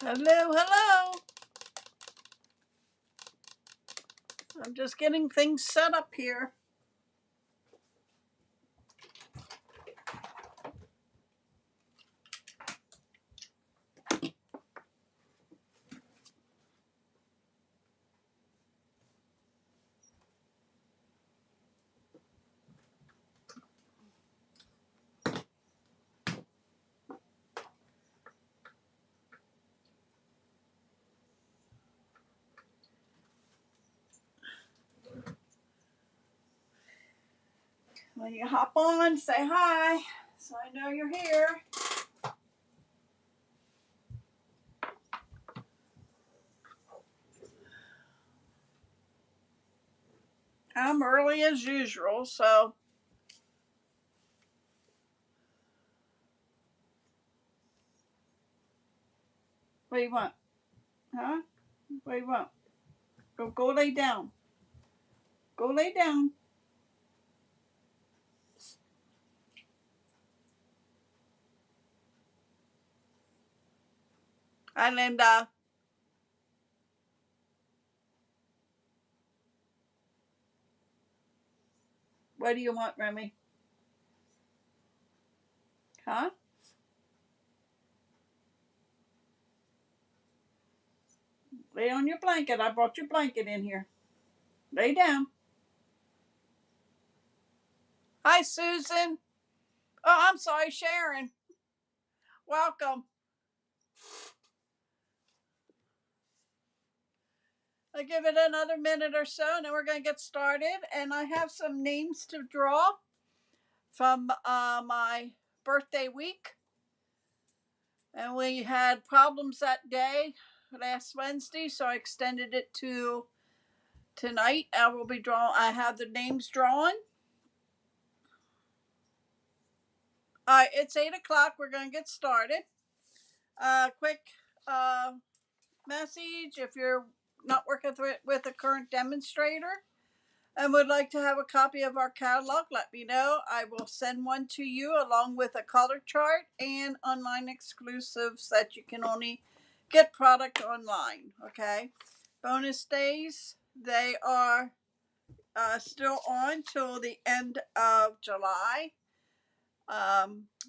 Hello, hello. I'm just getting things set up here. When you hop on, say hi, so I know you're here. I'm early as usual, so. What do you want? Huh? What do you want? Go lay down. Go lay down. Hi, Linda. What do you want, Remy? Huh? Lay on your blanket. I brought your blanket in here. Lay down. Hi, Susan. Oh, I'm sorry, Sharon. Welcome. I'll give it another minute or so, and then we're going to get started. And I have some names to draw from my birthday week. And we had problems that day last Wednesday, so I extended it to tonight. I have the names drawn. All right, it's 8 o'clock. We're going to get started. Quick message: if you're not working with a current demonstrator and would like to have a copy of our catalog, let me know. I will send one to you along with a color chart and online exclusives that you can only get product online. Okay. Bonus days, they are still on till the end of July.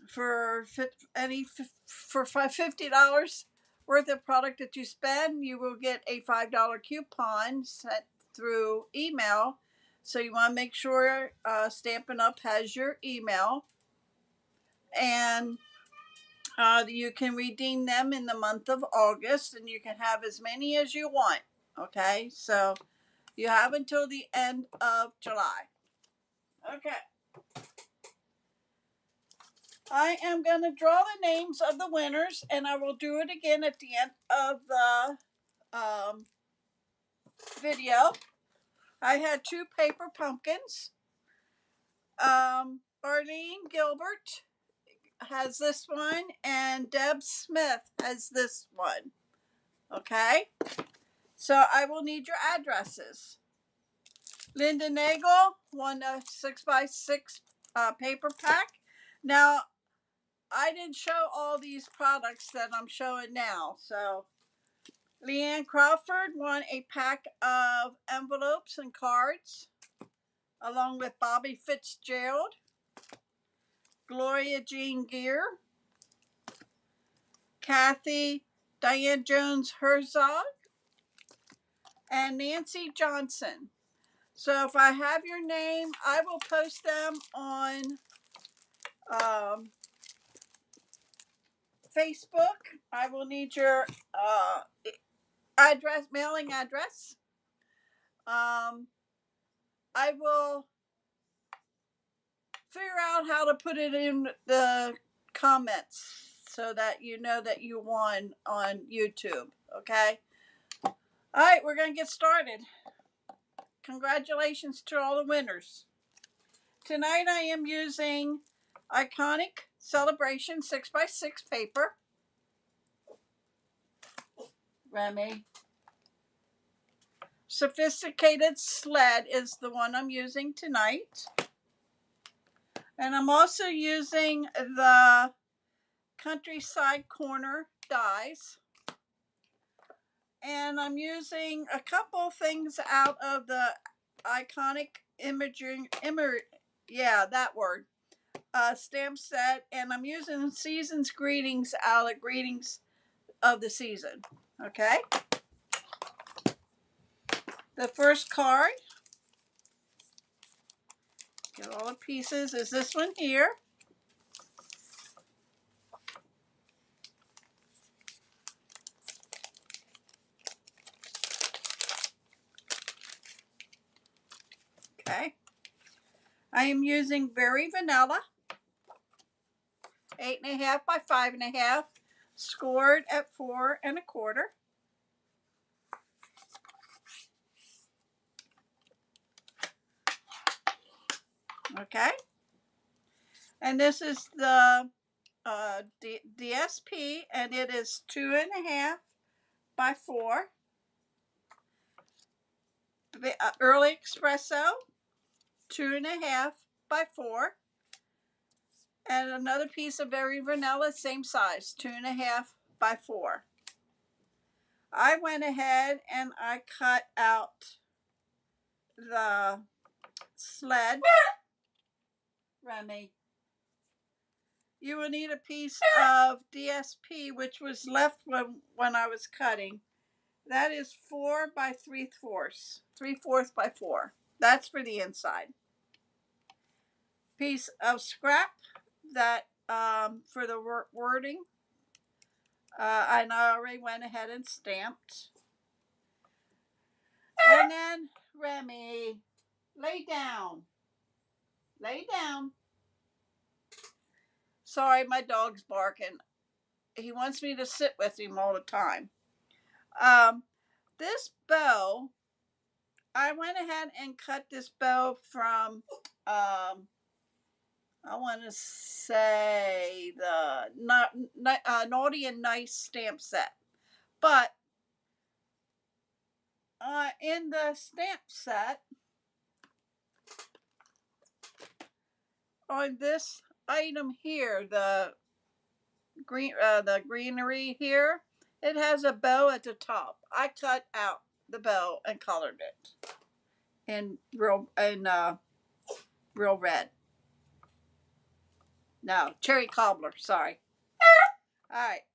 For $50 worth of product that you spend, you will get a $5 coupon sent through email. So you want to make sure Stampin' Up has your email, and you can redeem them in the month of August, and you can have as many as you want. Okay, so you have until the end of July. Okay. I am going to draw the names of the winners, and I will do it again at the end of the video. I had 2 paper pumpkins. Arlene Gilbert has this one, and Deb Smith has this one. Okay? So I will need your addresses. Linda Nagel won a 6x6 paper pack. Now, I didn't show all these products that I'm showing now. So, Leanne Crawford won a pack of envelopes and cards, along with Bobby Fitzgerald, Gloria Jean Gear, Kathy Diane Jones Herzog, and Nancy Johnson. So if I have your name, I will post them on Facebook. I will need your mailing address. I will figure out how to put it in the comments so that you know that you won on YouTube. Okay. All right, we're going to get started. Congratulations to all the winners. Tonight I am using Iconic Celebration 6x6 paper. Remy. Sophisticated Sled is the one I'm using tonight. And I'm also using the Countryside Corner dies. And I'm using a couple things out of the iconic imaging, yeah, that word, stamp set. And I'm using Season's Greetings out of Greetings of the Season. Okay. The first card, get all the pieces, is this one here. Okay. I am using Very Vanilla, 8.5 by 5.5, scored at 4.25. Okay. And this is the DSP, and it is 2.5 by 4. Early Espresso, 2.5 by 4. And another piece of Very Vanilla, same size, 2.5 by 4. I went ahead and I cut out the Sled. Remy, you will need a piece of DSP, which was left when I was cutting. That is 4 by 3/4, 3/4 by 4. That's for the inside. Piece of scrap that for the wording. I already went ahead and stamped. And then Remy, lay down. Lay down. Sorry, my dog's barking. He wants me to sit with him all the time. This bow, I went ahead and cut this bow from, I want to say the Naughty and Nice stamp set. But in the stamp set, on this item here, the greenery here, it has a bow at the top. I cut out the bow and colored it in real red. No, cherry cobbler. Sorry. All right.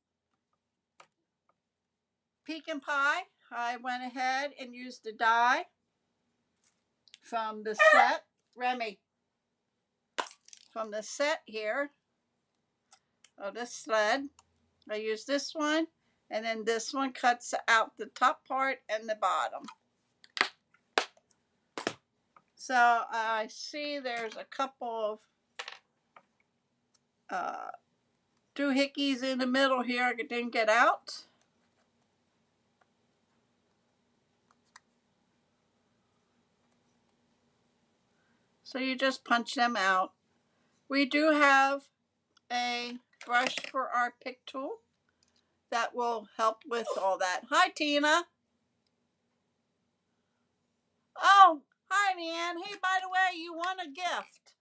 Pecan pie. I went ahead and used the die from the set. Remy. From the set here. Oh, this sled. I used this one. And then this one cuts out the top part and the bottom. So I see there's a couple of doohickeys in the middle here I didn't get out. So you just punch them out. We do have a brush for our pick tool that will help with all that. Hi, Tina. Oh, hi, Leanne. Hey, by the way, you won a gift.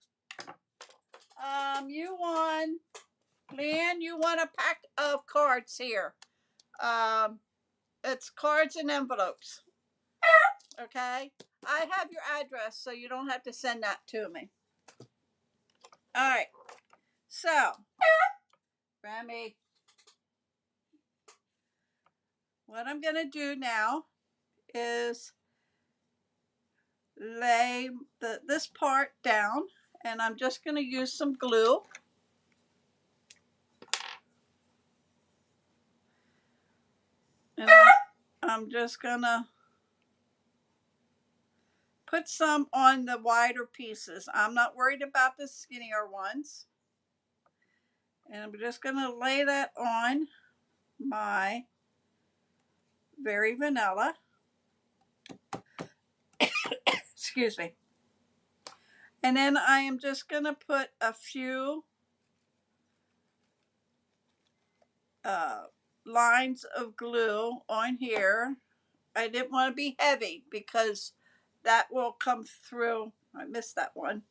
Leanne, you won a pack of cards here. It's cards and envelopes. Okay? I have your address, so you don't have to send that to me. All right. So, Remy, what I'm going to do now is lay this part down, and I'm just going to use some glue. And I'm just going to put some on the wider pieces. I'm not worried about the skinnier ones. And I'm just going to lay that on my Very Vanilla. Excuse me. And then I am just going to put a few lines of glue on here. I didn't want to be heavy because that will come through. I missed that one.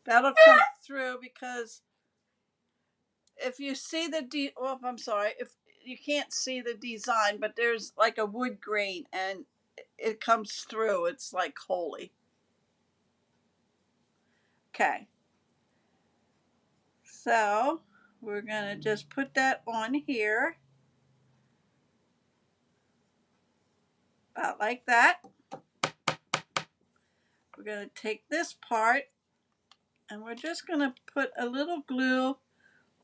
That'll come through because if you see the I'm sorry. you can't see the design, but there's like a wood grain and it comes through. It's like holy. Okay. So we're going to just put that on here. About like that. We're going to take this part and we're just going to put a little glue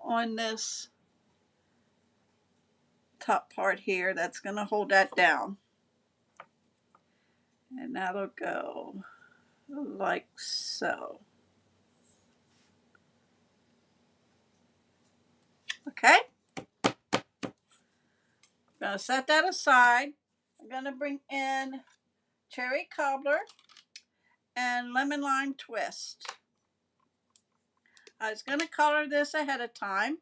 on this top part here. That's going to hold that down. And that'll go like so. Okay. I'm going to set that aside. I'm going to bring in cherry cobbler and lemon lime twist. I was going to color this ahead of time,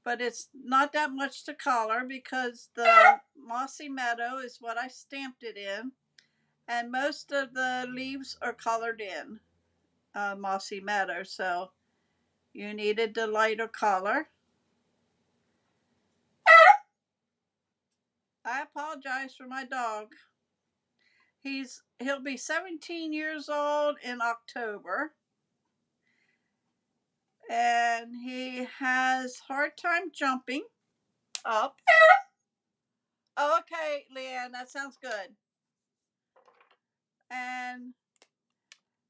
but it's not that much to color because the mossy meadow is what I stamped it in, and most of the leaves are colored in mossy meadow, so you needed the lighter color. I apologize for my dog. He'll be 17 years old in October, and he has hard time jumping up. Oh, okay, Leanne, that sounds good. And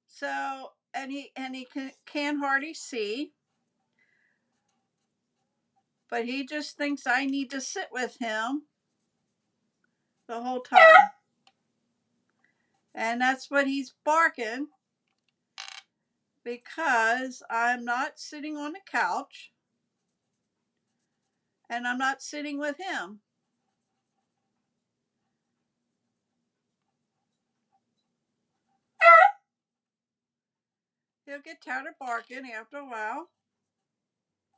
so, and he can hardly see, but he just thinks I need to sit with him the whole time. And that's what he's barking, because I'm not sitting on the couch and I'm not sitting with him. He'll get tired of barking after a while,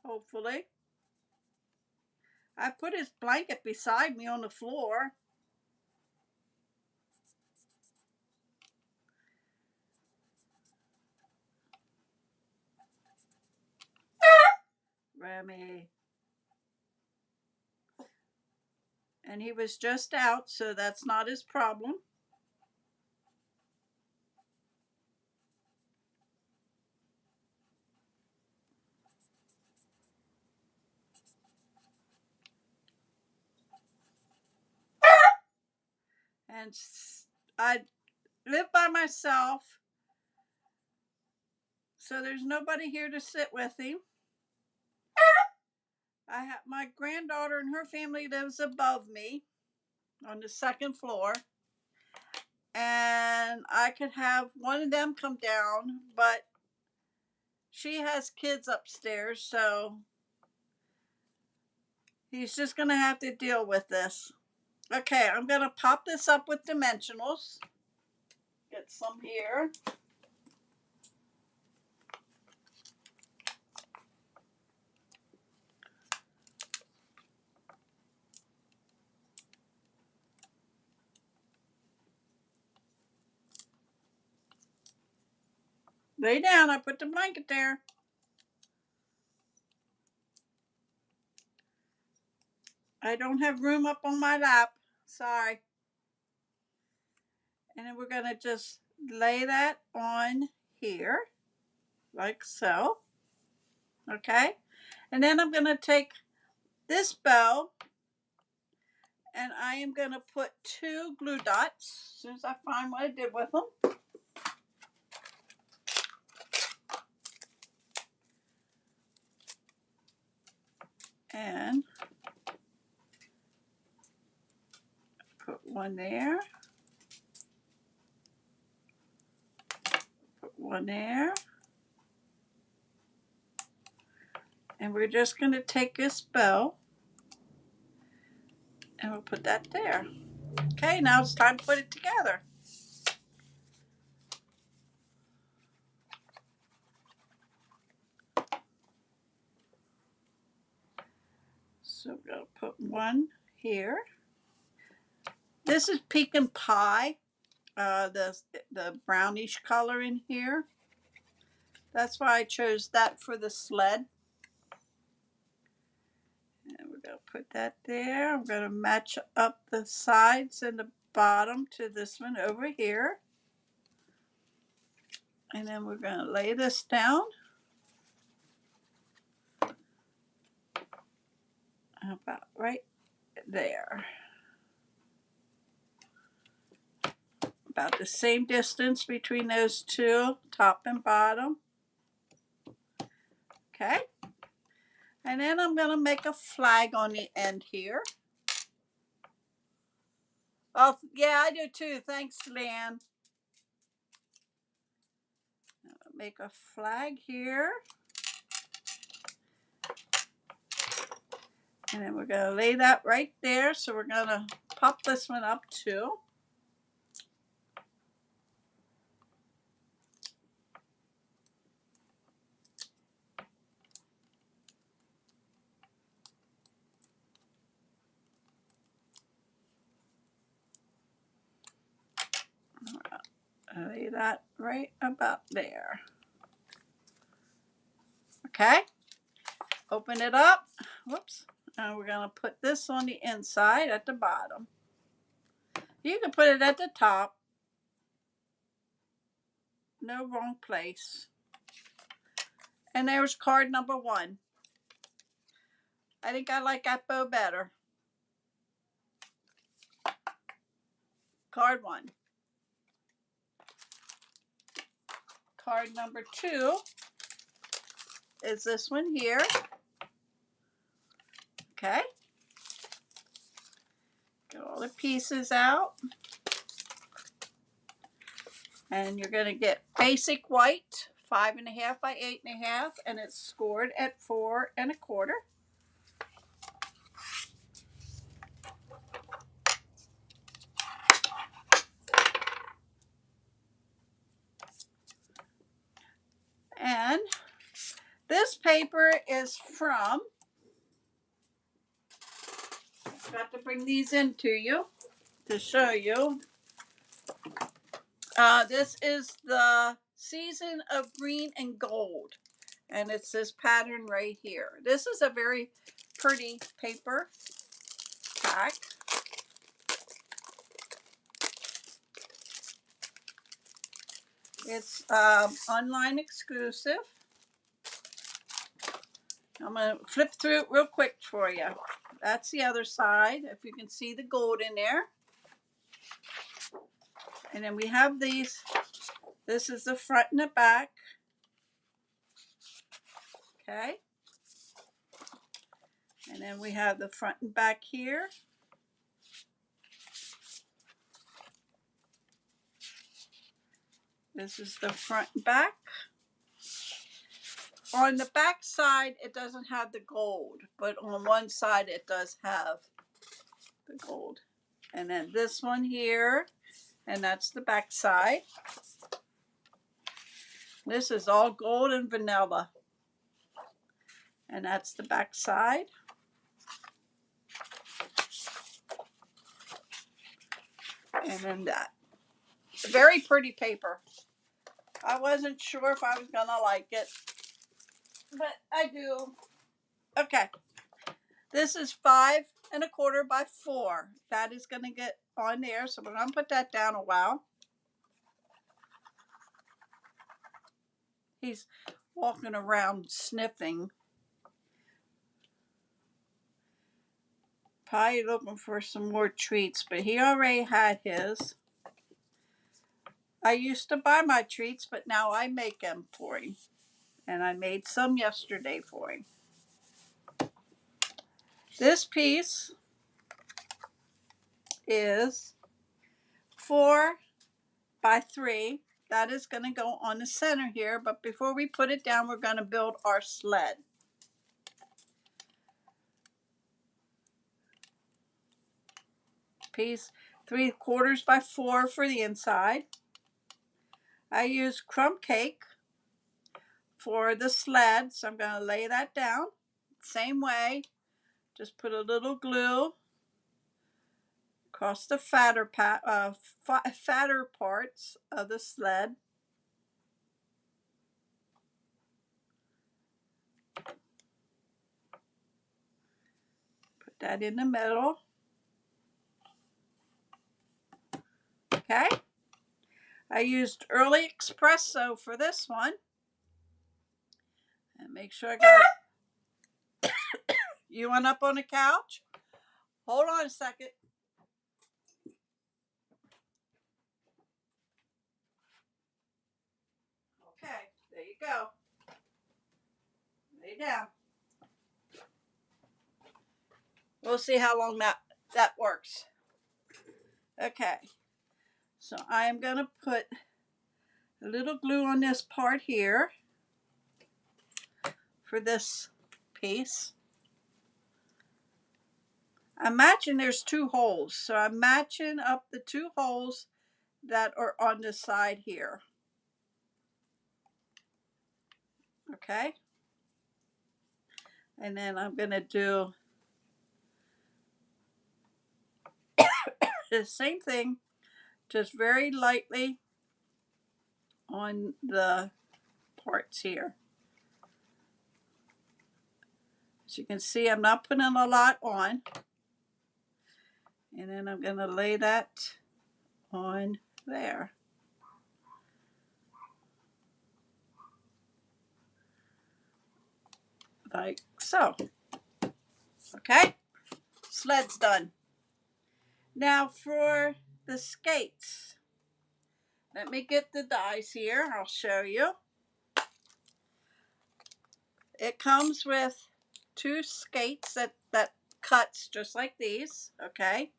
hopefully. I put his blanket beside me on the floor. Remy. And he was just out, so that's not his problem. And I live by myself, so there's nobody here to sit with him. I have my granddaughter and her family lives above me on the second floor, and I could have one of them come down, but she has kids upstairs, so he's just going to have to deal with this. Okay, I'm going to pop this up with dimensionals. Get some here. Lay down, I put the blanket there. I don't have room up on my lap. Sorry. And then we're going to just lay that on here, like so. Okay. And then I'm going to take this bow and I am going to put 2 glue dots as soon as I find what I did with them. And put one there. Put one there. And we're just going to take this bow and we'll put that there. Okay, now it's time to put it together. So we're going to put one here. This is pecan pie, the brownish color in here. That's why I chose that for the sled. I'll put that there. I'm going to match up the sides and the bottom to this one over here. And then we're going to lay this down. About right there. About the same distance between those two, top and bottom. Okay. And then I'm going to make a flag on the end here. Oh, yeah, I do too. Thanks, Lan. Make a flag here. And then we're going to lay that right there. So we're going to pop this one up too. Lay that right about there. Okay. Open it up. Whoops. And we're going to put this on the inside at the bottom. You can put it at the top. No wrong place. And there's card number 1. I think I like that bow better. Card 1. Card number 2 is this one here. Okay. Get all the pieces out. And you're going to get basic white, 5.5 by 8.5, and it's scored at 4 1/4. And this paper is from, I've got to bring these in to you to show you. This is the Season of Green and Gold. And it's this pattern right here. This is a very pretty paper pack. It's online exclusive. I'm going to flip through it real quick for you. That's the other side, if you can see the gold in there. And then we have these. This is the front and the back. Okay. And then we have the front and back here. This is the front and back. On the back side, it doesn't have the gold, but on one side, it does have the gold. And then this one here, and that's the back side. This is all gold and vanilla. And that's the back side. And then that. Very pretty paper. I wasn't sure if I was going to like it, but I do. Okay. This is 5 1/4 by 4. That is going to get on there, so we're going to put that down a while. He's walking around sniffing. Probably looking for some more treats, but he already had his. I used to buy my treats, but now I make them for him. And I made some yesterday for him. This piece is 4 by 3. That is going to go on the center here, but before we put it down, we're going to build our sled. Piece 3/4 by 4 for the inside. I use crumb cake for the sled, so I'm going to lay that down. Same way, just put a little glue across the fatter parts of the sled. that in the middle. Okay. I used early espresso for this one. And make sure I got you went up on the couch? Hold on a second. Okay, there you go. Lay down. We'll see how long that works. Okay, so I am going to put a little glue on this part here for this piece. I'm matching, there's 2 holes, so I'm matching up the 2 holes that are on the side here. Okay, and then I'm going to do the same thing, just very lightly on the parts here. As you can see, I'm not putting a lot on. And then I'm going to lay that on there. Like so. Okay, sled's done. Now for the skates. Let me get the dies here. I'll show you. It comes with 2 skates that cuts just like these. Okay.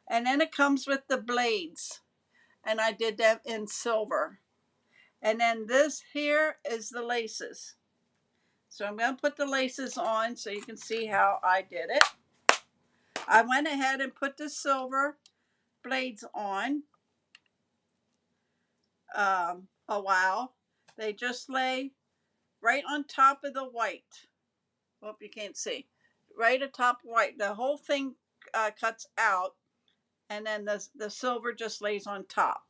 And then it comes with the blades. And I did them in silver. And then this here is the laces. So I'm going to put the laces on so you can see how I did it. I went ahead and put the silver blades on a while. They just lay right on top of the white. Hope you can't see. Right atop white. The whole thing cuts out, and then the silver just lays on top.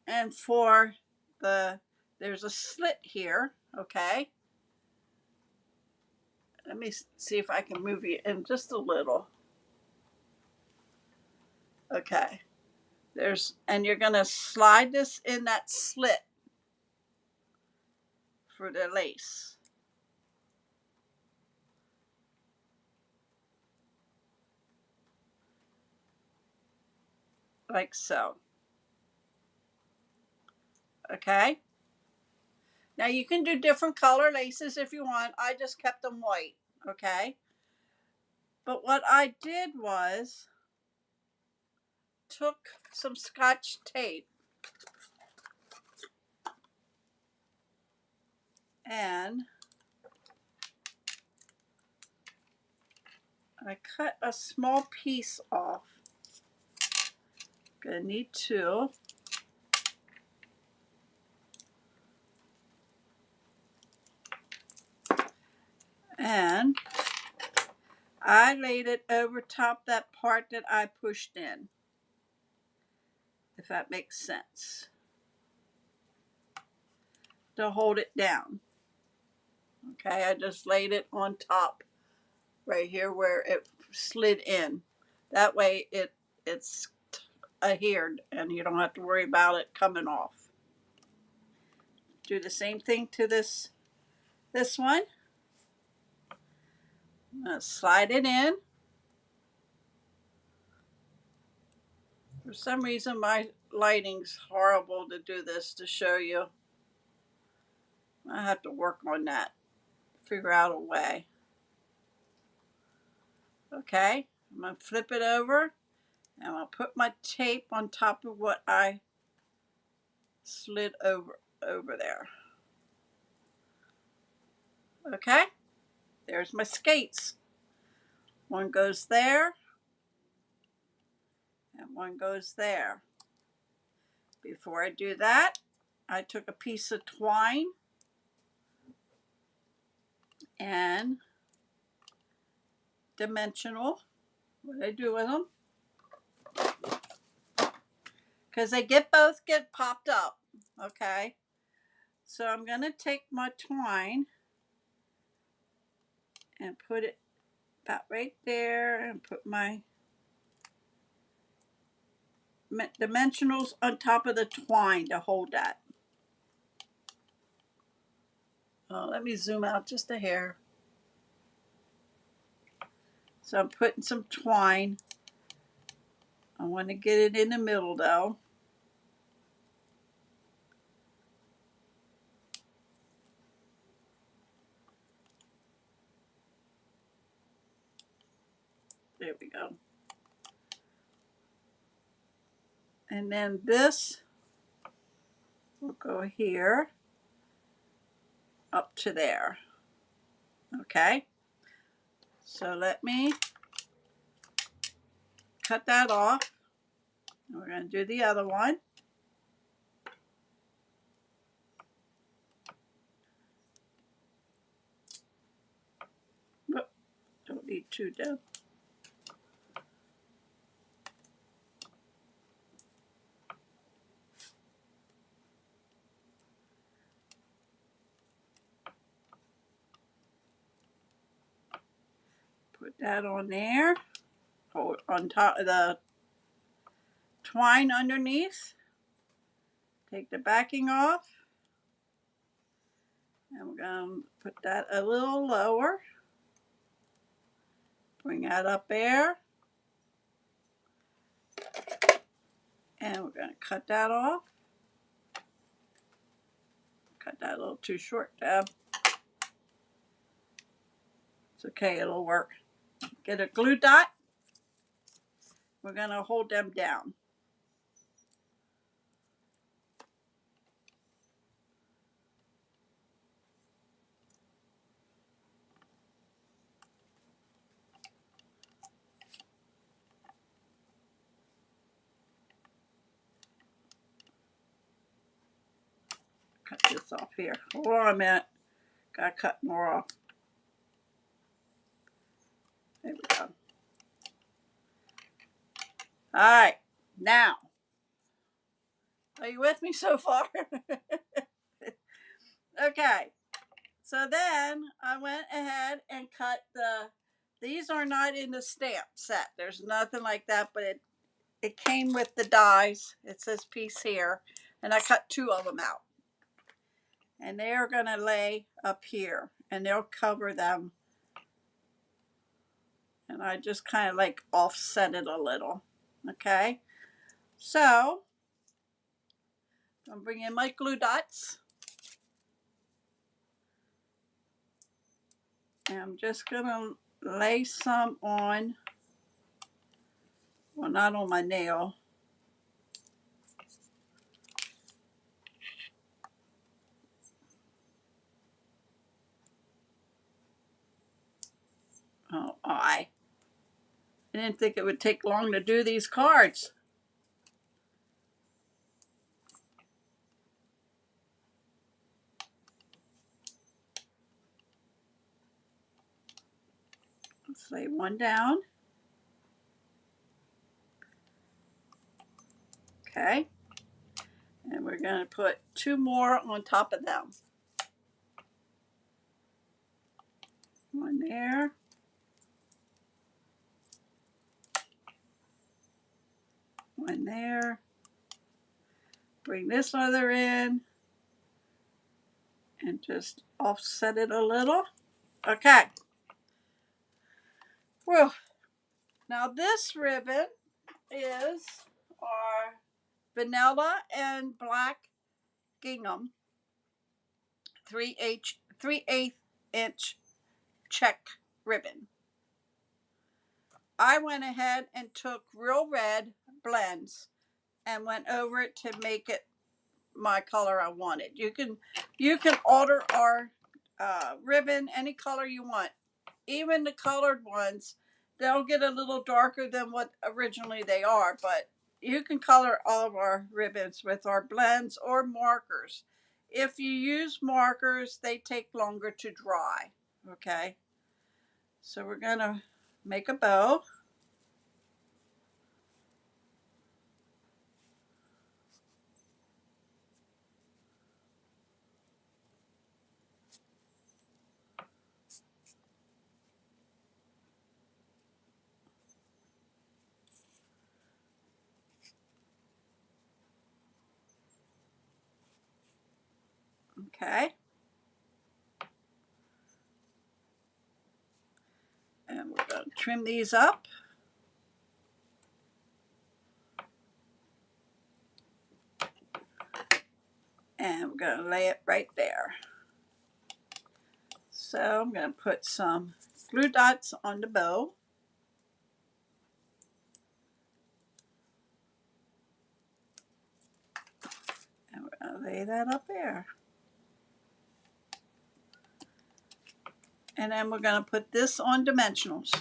And for there's a slit here, okay? Let me see if I can move you in just a little. Okay. And you're going to slide this in that slit for the lace. Like so. Okay. Now you can do different color laces if you want. I just kept them white. Okay. But what I did was took some Scotch tape and I cut a small piece off. Gonna need 2. And I laid it over top that part that I pushed in, if that makes sense, to hold it down. Okay, I just laid it on top right here where it slid in. That way it's adhered and you don't have to worry about it coming off. Do the same thing to this one. I'm going to slide it in. For some reason my lighting's horrible to do this to show you. I have to work on that. Figure out a way. Okay, I'm going to flip it over and I'll put my tape on top of what I slid over there. Okay, there's my skates. One goes there and one goes there. Before I do that, I took a piece of twine and dimensional. What I do with them, because they both get popped up. Okay, so I'm going to take my twine and put it about right there and put my dimensionals on top of the twine to hold that. Oh, let me zoom out just a hair. So I'm putting some twine. I want to get it in the middle though. There we go. And then this will go here up to there. Okay. So let me cut that off. We're going to do the other one. Whoop, don't need two down. Put that on there. Hold on top of the twine underneath. Take the backing off. And we're going to put that a little lower. Bring that up there. And we're going to cut that off. Cut that a little too short, Deb. It's okay, it'll work. Get a glue dot. We're going to hold them down. Cut this off here. Hold on a minute. Gotta cut more off. There we go. Alright, now. Are you with me so far? Okay. So then I went ahead and cut these are not in the stamp set. There's nothing like that, but it came with the dies. It's this piece here. And I cut two of them out. And they're going to lay up here. And they'll cover them. And I just kind of like offset it a little. Okay. So I'm bringing in my glue dots. And I'm just going to lay some on, well, not on my nail. Oh, I didn't think it would take long to do these cards. Let's lay one down. Okay. And we're going to put two more on top of them. One there. One there. Bring this other in. And just offset it a little. Okay. Well, now this ribbon is our vanilla and black gingham 3/8 inch check ribbon. I went ahead and took real red blends and went over it to make it my color I wanted. You can alter our ribbon any color you want. Even the colored ones, they'll get a little darker than what originally they are, but you can color all of our ribbons with our blends or markers. If you use markers, they take longer to dry. Okay, so we're gonna make a bow. Okay. And we're going to trim these up. And we're going to lay it right there. So I'm going to put some glue dots on the bow. And we're going to lay that up there. And then we're going to put this on dimensionals.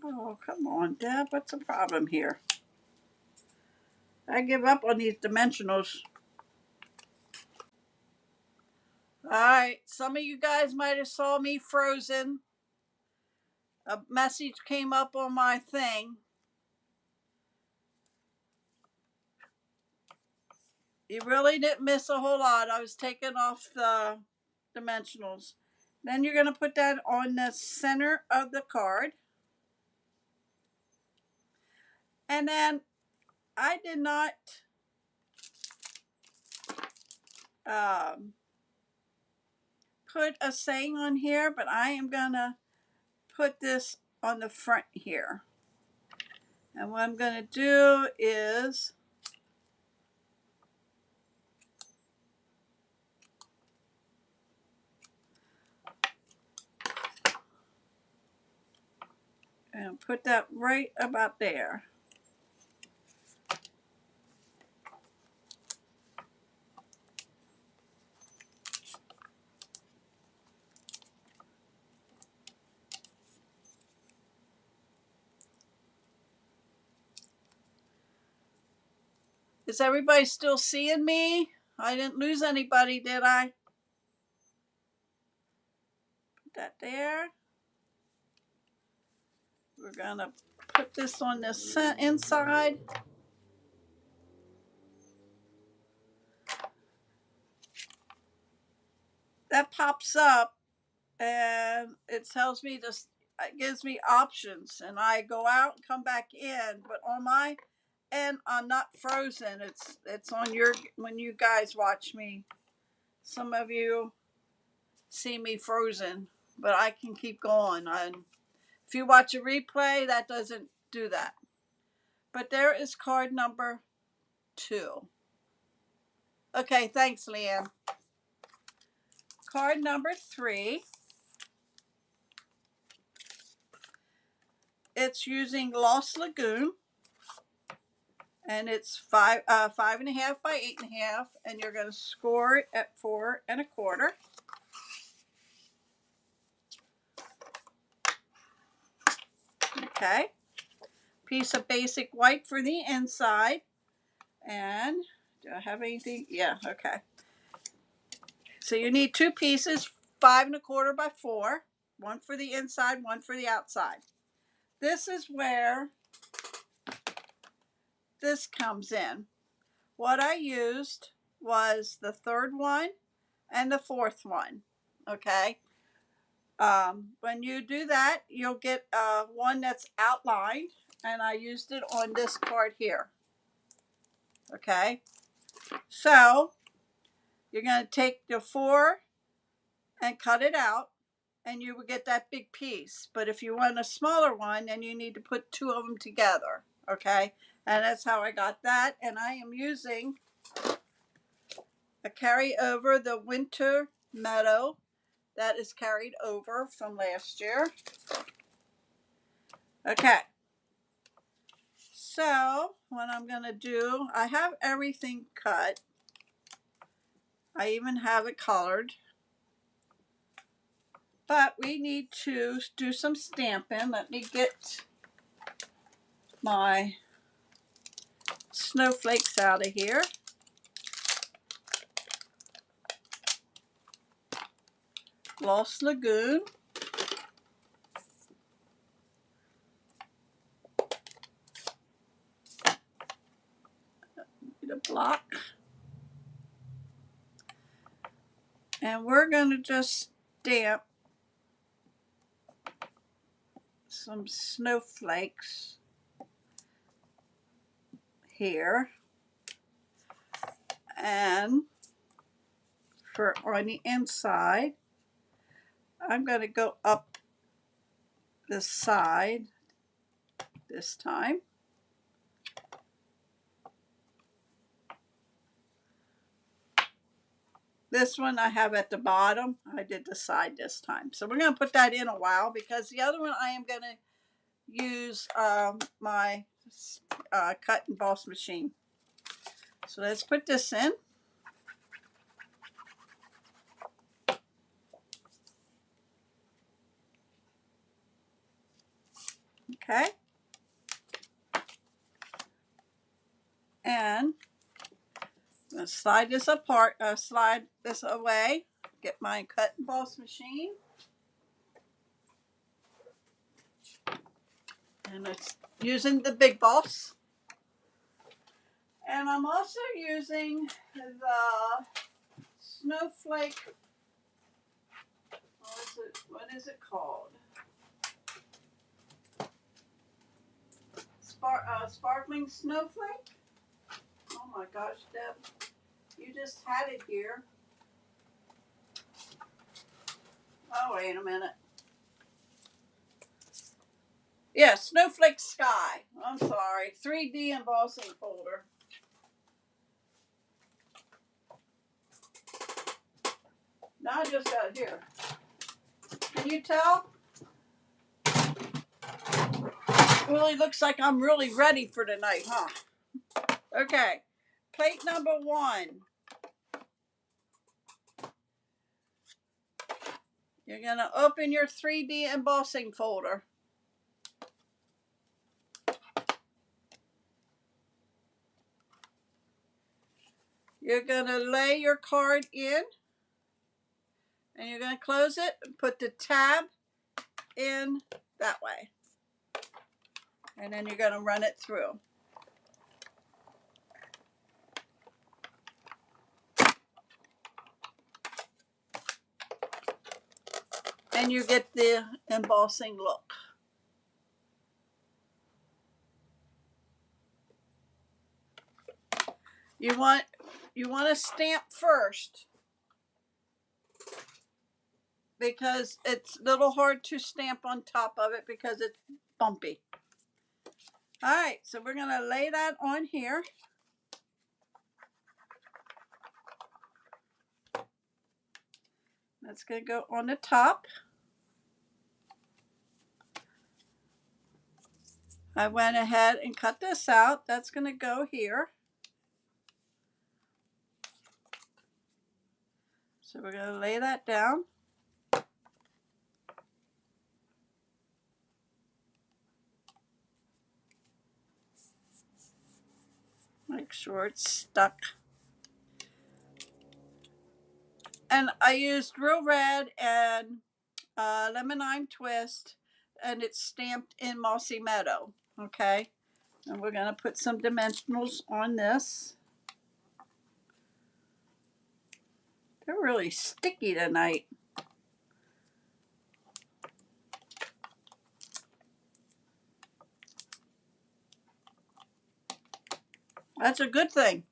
Oh, come on, Deb. What's the problem here? I give up on these dimensionals. All right. Some of you guys might have saw me frozen. A message came up on my thing. You really didn't miss a whole lot. I was taking off the dimensionals. Then you're going to put that on the center of the card. And then I did not put a saying on here, but I am going to put this on the front here. And what I'm going to do is and put that right about there. Is everybody still seeing me? I didn't lose anybody, did I? Put that there. We're going to put this on the inside. That pops up and it tells me this, it gives me options, and I go out and come back in, but on my end I'm not frozen. It's on your, when you guys watch me, some of you see me frozen, but I can keep going. And if you watch a replay, that doesn't do that. But there is card number 2. Okay, thanks, Leanne. Card number 3. It's using Lost Lagoon, and it's 5.5 by 8.5, and you're going to score it at 4 1/4. Okay, piece of basic white for the inside, and do I have anything? Yeah, okay. So you need 2 pieces, 5 1/4 by 4, one for the inside, one for the outside. This is where this comes in. What I used was the 3rd one and the 4th one. Okay. When you do that, you'll get one that's outlined, and I used it on this card here. Okay. So you're going to take the 4 and cut it out, and you will get that big piece. But if you want a smaller one, then you need to put 2 of them together. Okay. And that's how I got that. And I am using a carry over the Winter Meadow that is carried over from last year. Okay. So what I'm going to do, I have everything cut. I even have it colored. But we need to do some stamping. Let me get my snowflakes out of here. Lost Lagoon. Need a block. And we're going to just stamp some snowflakes here. And for on the inside, I'm going to go up the side this time. This one I have at the bottom. I did the side this time. So we're going to put that in a while because the other one I am going to use my cut and emboss machine. So let's put this in. Okay. And I'm going to slide this apart, slide this away, get my cut and emboss machine. And it's using the Big Boss. And I'm also using the snowflake, what is it called? Sparkling snowflake? Oh my gosh, Deb, you just had it here. Oh, wait a minute. Yeah, Snowflake Sky. I'm sorry. 3D embossing folder. Now I just got it here. Can you tell? It really looks like I'm really ready for tonight, huh? Okay. Plate number 1. You're going to open your 3D embossing folder. You're going to lay your card in. And you're going to close it and put the tab in that way. And then you're going to run it through. And you get the embossing look. You want to stamp first because it's a little hard to stamp on top of it because it's bumpy. All right, so we're going to lay that on here. That's going to go on the top. I went ahead and cut this out. That's going to go here. So we're going to lay that down. Make sure it's stuck. And I used Real Red and Lemon Lime Twist, and it's stamped in Mossy Meadow. Okay, and we're going to put some dimensionals on this. They're really sticky tonight. That's a good thing.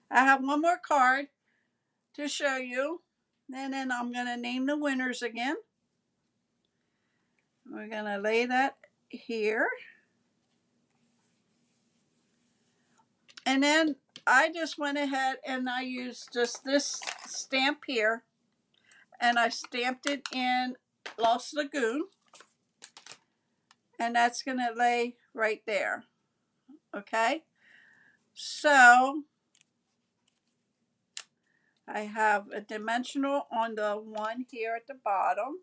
I have one more card to show you, and then I'm going to name the winners again. We're going to lay that here. And then I just went ahead and I used just this stamp here, and I stamped it in Lost Lagoon, and that's going to lay right there. Okay, so I have a dimensional on the one here at the bottom.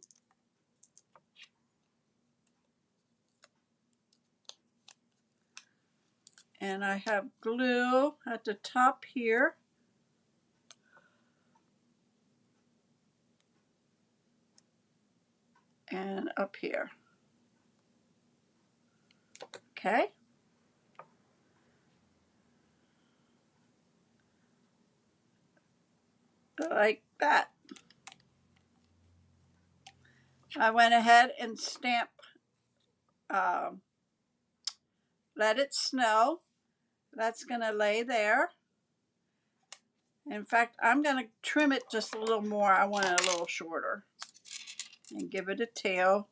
And I have glue at the top here. And up here. Okay. like that. I went ahead and stamped Let It Snow. That's going to lay there. In fact, I'm going to trim it just a little more. I want it a little shorter. And give it a tail.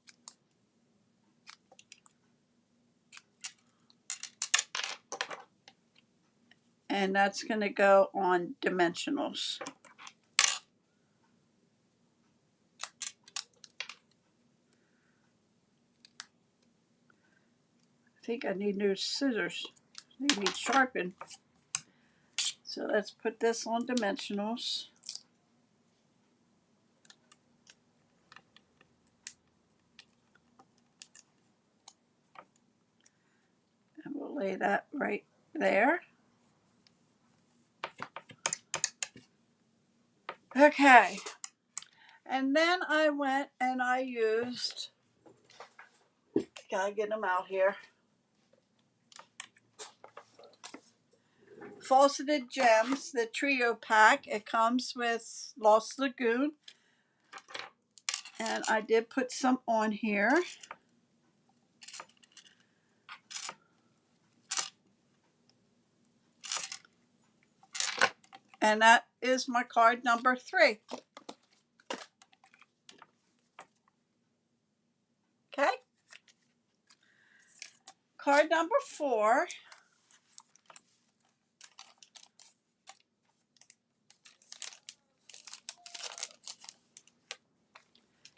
And that's going to go on dimensionals. I think I need new scissors. They need sharpened. So let's put this on dimensionals. And we'll lay that right there. Okay. And then I went and I used, gotta get them out here, Faceted Gems, the trio pack. It comes with Lost Lagoon. And I did put some on here. And that is my card number 3. Okay. Card number 4.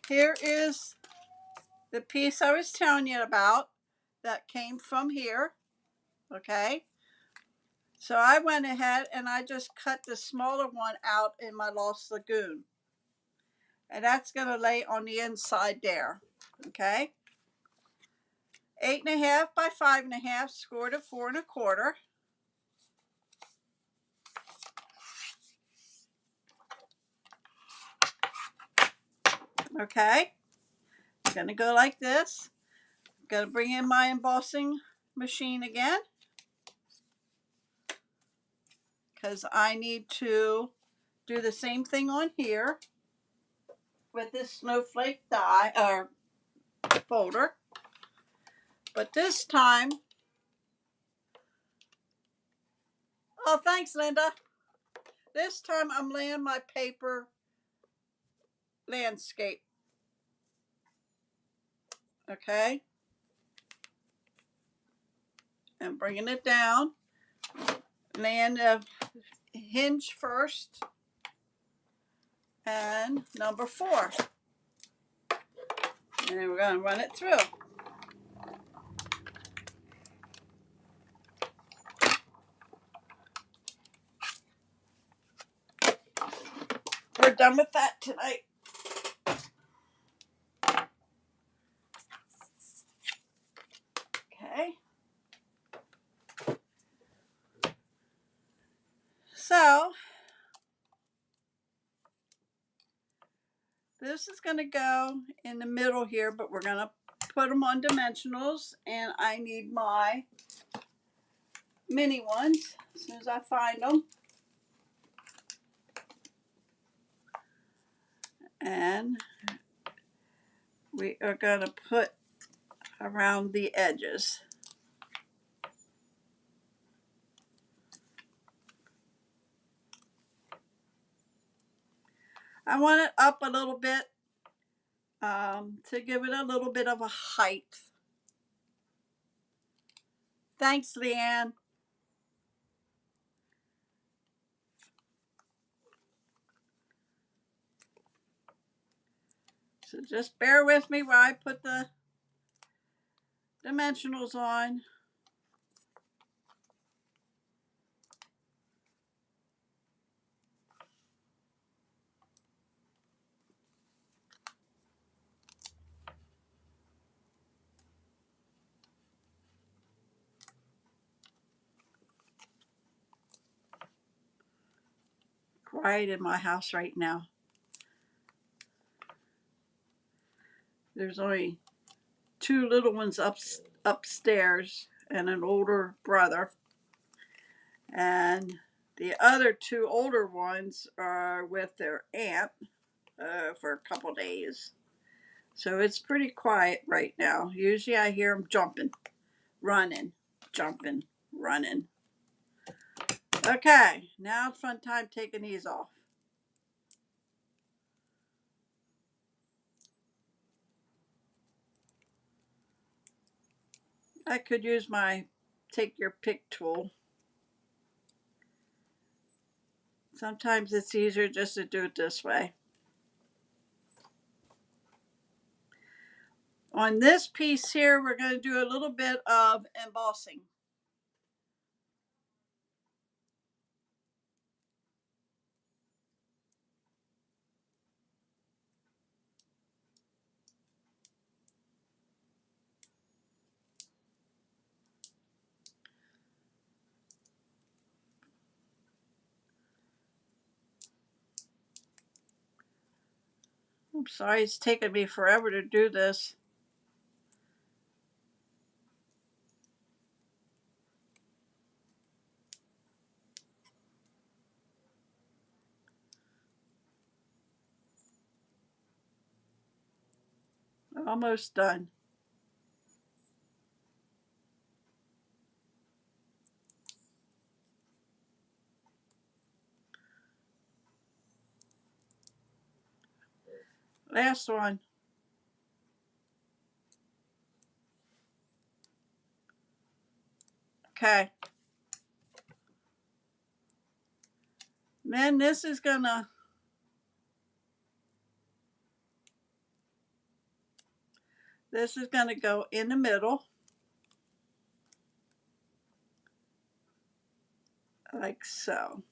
Here is the piece I was telling you about that came from here. Okay. So I went ahead and I just cut the smaller one out in my Lost Lagoon. And that's going to lay on the inside there. Okay. 8.5 by 5.5, scored at 4 1/4. Okay. It's going to go like this. I'm going to bring in my embossing machine again, because I need to do the same thing on here with this snowflake die or folder. But this time, oh, thanks, Linda. This time I'm laying my paper landscape. Okay. And bringing it down. Laying the hinge first. And number 4. And then we're going to run it through. We're done with that tonight. Okay. So this is going to go in the middle here, but we're going to put them on dimensionals, and I need my mini ones as soon as I find them. And we are going to put around the edges. I want it up a little bit to give it a little bit of a height. Thanks, Leanne. So just bear with me while I put the dimensionals on. Quiet in my house right now. There's only 2 little ones upstairs and an older brother. And The other two older ones are with their aunt for a couple days. So it's pretty quiet right now. Usually I hear them jumping, running, jumping, running. Okay, now it's fun time taking these off. I could use my take your pick tool. Sometimes it's easier just to do it this way. On this piece here, we're going to do a little bit of embossing. I'm sorry it's taken me forever to do this. Almost done. Last one. Okay. Then this is gonna go in the middle. Like so.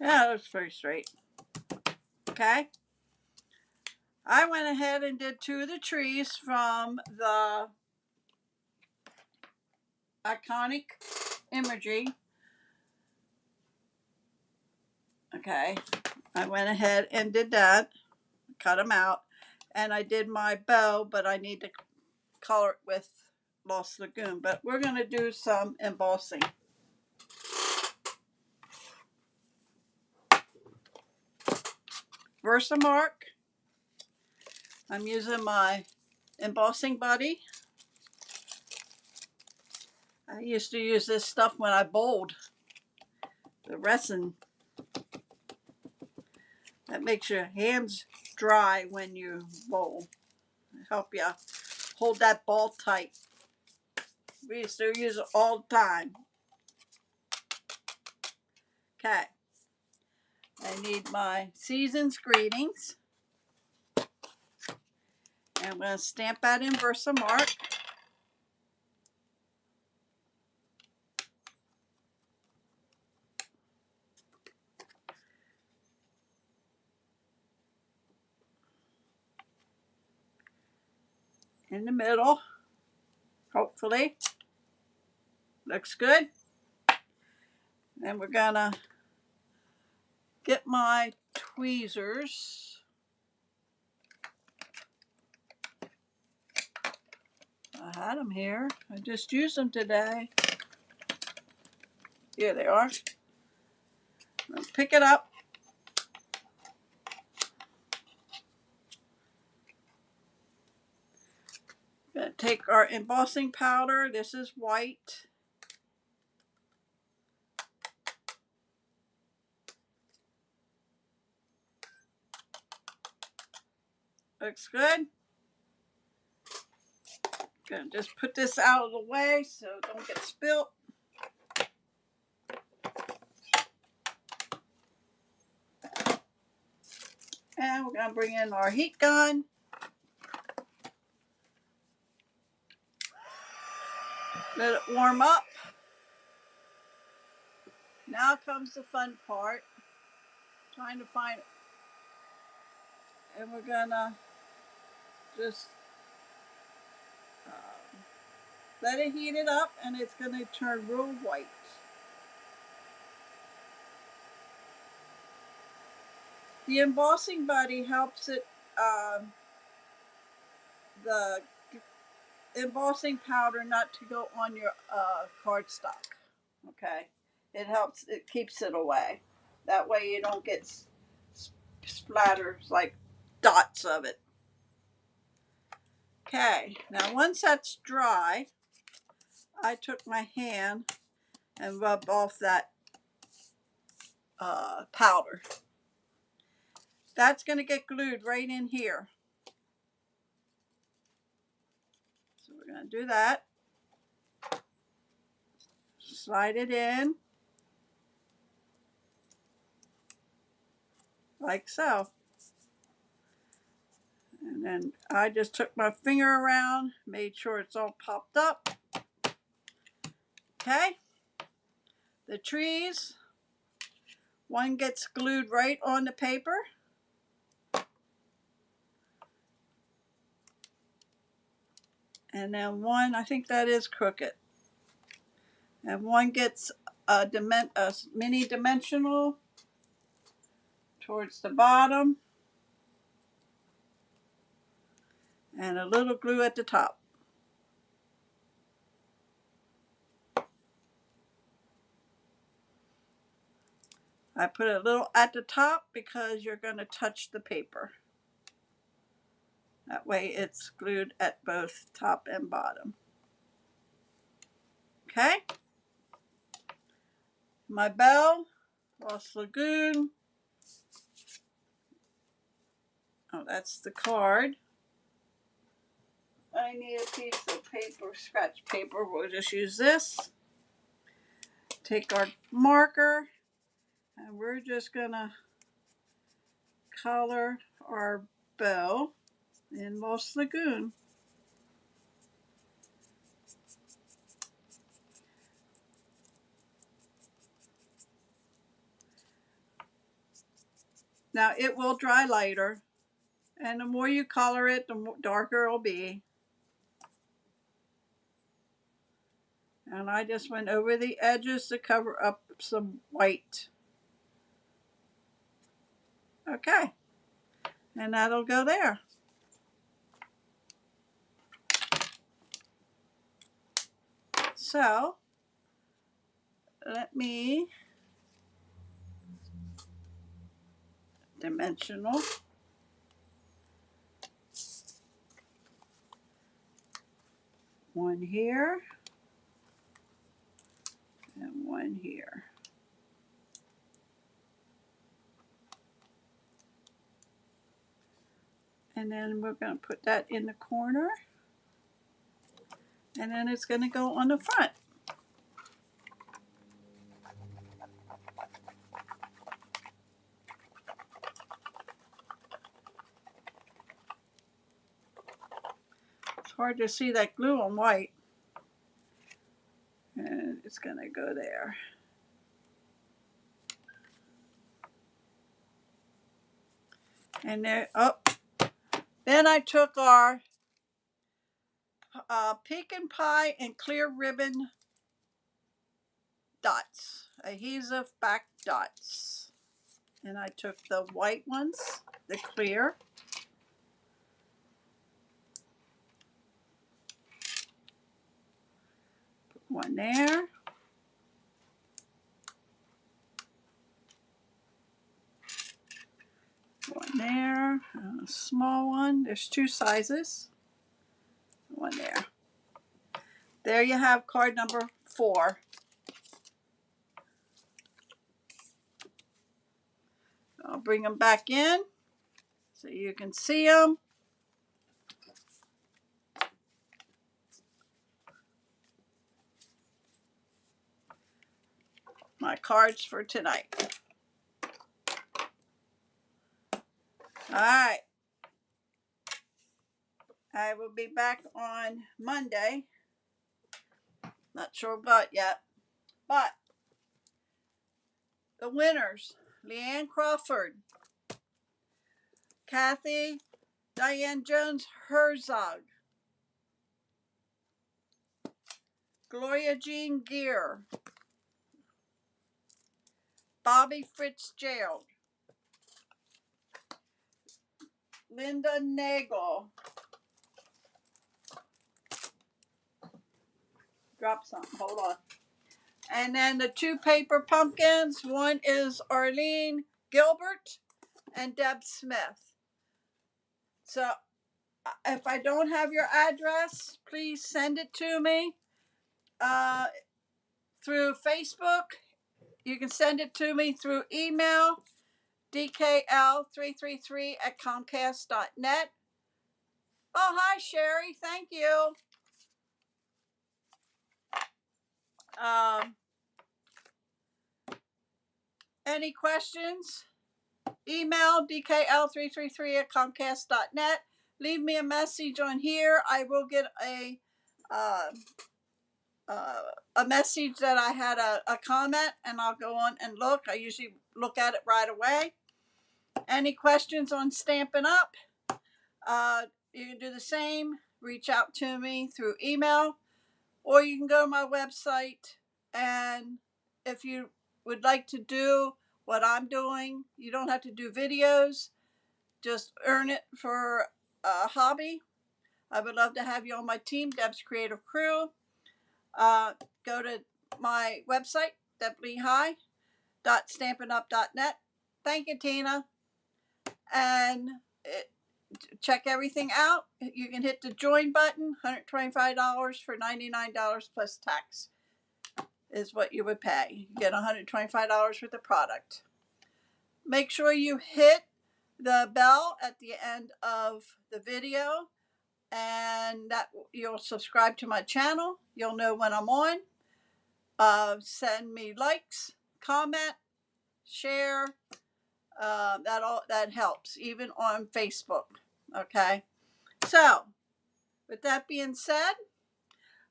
Yeah, that's pretty straight. Okay. I went ahead and did two of the trees from the iconic imagery. Okay. I went ahead and did that. Cut them out. And I did my bow, but I need to color it with Lost Lagoon. But we're going to do some embossing. Versamark. I'm using my embossing buddy. I used to use this stuff when I bowled. The resin that makes your hands dry when you bowl. Help you hold that ball tight. We used to use it all the time. Okay. I need my Season's Greetings. And I'm going to stamp that in Versamark. In the middle. Hopefully. Looks good. Then we're going to get my tweezers. I had them here. I just used them today. Here they are. I'll pick it up. Gonna take our embossing powder. This is white. Looks good. Gonna just put this out of the way so it don't get spilt. And we're gonna bring in our heat gun. Let it warm up. Now comes the fun part. Trying to find it. And we're gonna just let it heat it up, and it's gonna turn real white. The embossing buddy helps it the embossing powder not to go on your cardstock. Okay, it helps. It keeps it away. That way you don't get splatters like dots of it. Okay, now once that's dry, I took my hand and rubbed off that powder. That's going to get glued right in here. So we're going to do that. Slide it in like so. And then I just took my finger around, made sure it's all popped up. Okay. The trees, one gets glued right on the paper. And then one, I think that is crooked. And one gets a mini dimensional towards the bottom. And a little glue at the top. I put a little at the top because you're going to touch the paper. That way it's glued at both top and bottom. Okay. My bell, Lost Lagoon. Oh, that's the card. I need a piece of paper, scratch paper. We'll just use this. Take our marker and we're just gonna color our bell in Lost Lagoon. Now it will dry lighter, and the more you color it, the more darker it'll be. And I just went over the edges to cover up some white. Okay, and that'll go there. So let me dimensional. One here and one here. And then we're going to put that in the corner. And then it's going to go on the front. It's hard to see that glue on white. And it's going to go there. And there, oh, then I took our pecan pie and clear ribbon dots, adhesive back dots. And I took the white ones, the clear. Put one there. One there, a small one. There's two sizes. One there. There you have card number 4. I'll bring them back in so you can see them. My cards for tonight. All right. I will be back on Monday. Not sure what yet. But the winners, Leanne Crawford, Kathy Diane Jones Herzog, Gloria Jean Gear, Bobby Fitzgerald, Linda Nagel, Drop some. Hold on. And then the 2 paper pumpkins. One is Arlene Gilbert and Deb Smith. So if I don't have your address, please send it to me through Facebook. You can send it to me through email, dkl333@comcast.net. Oh, hi, Sherry. Thank you. Any questions? Email dkl333@comcast.net. Leave me a message on here. I will get uh, a message that I had a comment, and I'll go on and look. I usually look at it right away. Any questions on Stampin' Up? You can do the same. Reach out to me through email, or you can go to my website. And if you would like to do what I'm doing, you don't have to do videos. Just earn it for a hobby. I would love to have you on my team, Deb's Creative Crew. Go to my website, deblehigh.stampinup.net. Thank you, Tina. And check everything out. You can hit the join button. $125 for $99 plus tax is what you would pay. You get $125 worth of product. Make sure you hit the bell at the end of the video, and that you'll subscribe to my channel. You'll know when I'm on. Send me likes, comment, share. That helps, even on Facebook. Okay. So, with that being said,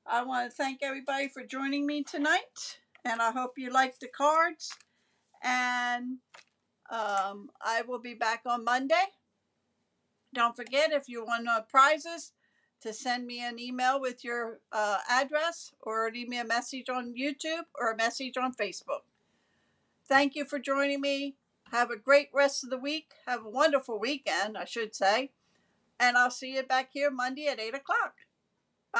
I want to thank everybody for joining me tonight, and I hope you liked the cards. And I will be back on Monday. Don't forget, if you want prizes, to send me an email with your address, or leave me a message on YouTube or a message on Facebook. Thank you for joining me. Have a great rest of the week. Have a wonderful weekend, I should say. And I'll see you back here Monday at 8 o'clock.